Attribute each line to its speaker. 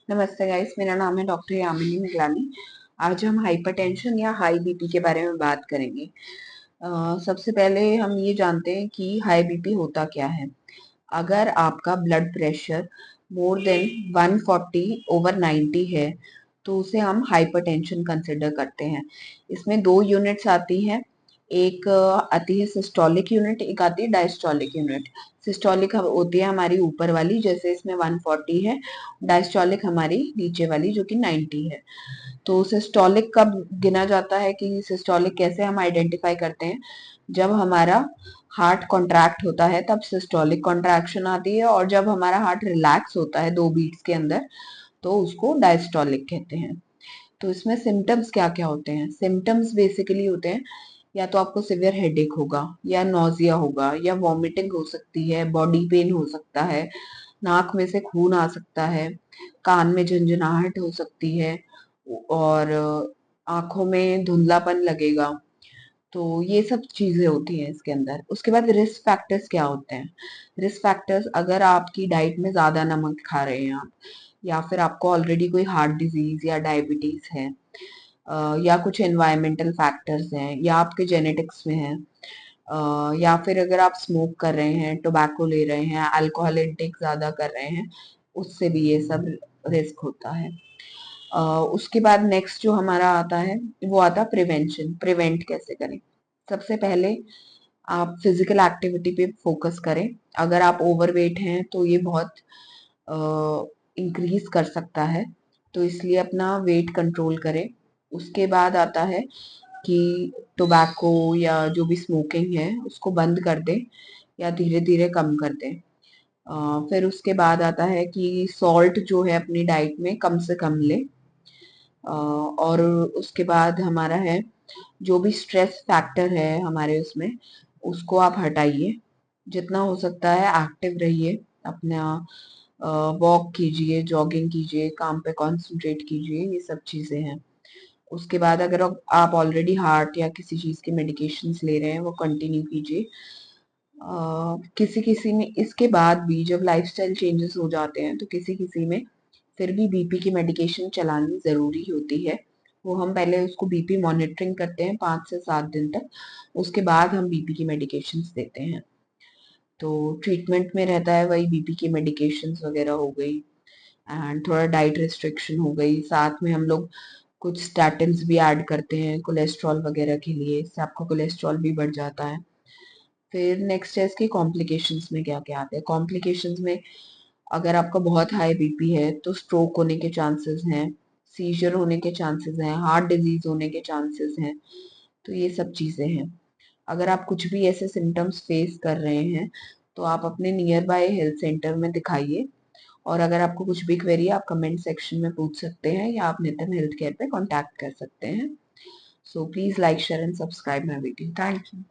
Speaker 1: नमस्ते गाइस, मेरा नाम है डॉक्टर यामिनी मिगलानी। आज हम हाइपरटेंशन या हाई बीपी के बारे में बात करेंगे। सबसे पहले हम ये जानते हैं कि हाई बीपी होता क्या है। अगर आपका blood pressure more than 140 over 90 है तो उसे हम हाइपरटेंशन कंसिडर करते हैं। इसमें दो यूनिट्स आती हैं। एक आती है सिस्टोलिक यूनिट, एक आती है डायस्टोलिक यूनिट। सिस्टोलिक होती है हमारी ऊपर वाली, जैसे इसमें 140 है। डायस्टोलिक हमारी नीचे वाली जो कि 90 है। तो सिस्टोलिक कब गिना जाता है, कि सिस्टोलिक कैसे हम आइडेंटिफाई करते हैं, जब हमारा हार्ट कॉन्ट्रैक्ट होता है तब सिस्टोलिक कॉन्ट्रैक्शन आती है, और जब हमारा हार्ट रिलैक्स होता है 2 बीट्स के अंदर तो उसको डायस्टोलिक कहते हैं। तो इसमें सिम्टम्स क्या क्या होते हैं। सिम्टम्स बेसिकली होते हैं, या तो आपको सिवियर हेडेक होगा, या नोजिया होगा, या वॉमिटिंग हो सकती है, बॉडी पेन हो सकता है, नाक में से खून आ सकता है, कान में झंझनाहट हो सकती है, और आंखों में धुंधलापन लगेगा। तो ये सब चीजें होती हैं इसके अंदर। उसके बाद रिस्क फैक्टर्स क्या होते हैं। रिस्क फैक्टर्स, अगर आपकी डाइट में ज्यादा नमक खा रहे हैं आप, या फिर आपको ऑलरेडी कोई हार्ट डिजीज या डायबिटीज है, या कुछ एनवायरमेंटल फैक्टर्स हैं, या आपके जेनेटिक्स में है, या फिर अगर आप स्मोक कर रहे हैं, टोबैको ले रहे हैं, अल्कोहल इंटेक ज्यादा कर रहे हैं, उससे भी ये सब रिस्क होता है। उसके बाद नेक्स्ट जो हमारा आता है वो आता है प्रिवेंशन। प्रिवेंट कैसे करें। सबसे पहले आप फिजिकल एक्टिविटी पे फोकस करें। अगर आप ओवरवेट हैं तो ये बहुत इंक्रीज कर सकता है, तो इसलिए अपना वेट कंट्रोल करें। उसके बाद आता है कि टोबैको या जो भी स्मोकिंग है उसको बंद कर दें, या धीरे धीरे कम कर दें। फिर उसके बाद आता है कि सॉल्ट जो है अपनी डाइट में कम से कम ले। और उसके बाद हमारा है, जो भी स्ट्रेस फैक्टर है हमारे उसमें, उसको आप हटाइए। जितना हो सकता है एक्टिव रहिए, अपना वॉक कीजिए, जॉगिंग कीजिए, काम पे कंसंट्रेट कीजिए, ये सब चीजें हैं। उसके बाद अगर आप ऑलरेडी हार्ट या किसी चीज के मेडिकेशंस ले रहे हैं वो कंटिन्यू कीजिए। किसी किसी में इसके बाद भी जब लाइफस्टाइल चेंजेस हो जाते हैं तो किसी किसी में फिर भी बीपी की मेडिकेशन चलानी जरूरी होती है। वो हम पहले उसको बीपी मॉनिटरिंग करते हैं 5 से 7 दिन तक, उसके बाद हम बीपी की मेडिकेशंस देते हैं। तो ट्रीटमेंट में रहता है वही बीपी की मेडिकेशंस वगैरह हो गई, एंड थोड़ा डाइट रिस्ट्रिक्शन हो गई, साथ में हम लोग कुछ स्टैटिन्स भी ऐड करते हैं कोलेस्ट्रॉल वगैरह के लिए, इससे आपका कोलेस्ट्रॉल भी बढ़ जाता है। फिर नेक्स्ट है इसके कॉम्प्लिकेशंस में क्या क्या आते हैं। कॉम्प्लिकेशंस में अगर आपका बहुत हाई बीपी है तो स्ट्रोक होने के चांसेस हैं, सीजर होने के चांसेस हैं, हार्ट डिजीज होने के चांसेस हैं। तो ये सब चीजें हैं। अगर आप कुछ भी ऐसे सिम्टम्स फेस कर रहे हैं तो आप अपने नियर बाय हेल्थ सेंटर में दिखाइए। और अगर आपको कुछ भी क्वेरी है आप कमेंट सेक्शन में पूछ सकते हैं, या आप नितिन हेल्थ केयर पे कॉन्टैक्ट कर सकते हैं। So please like share and subscribe my video. Thank you.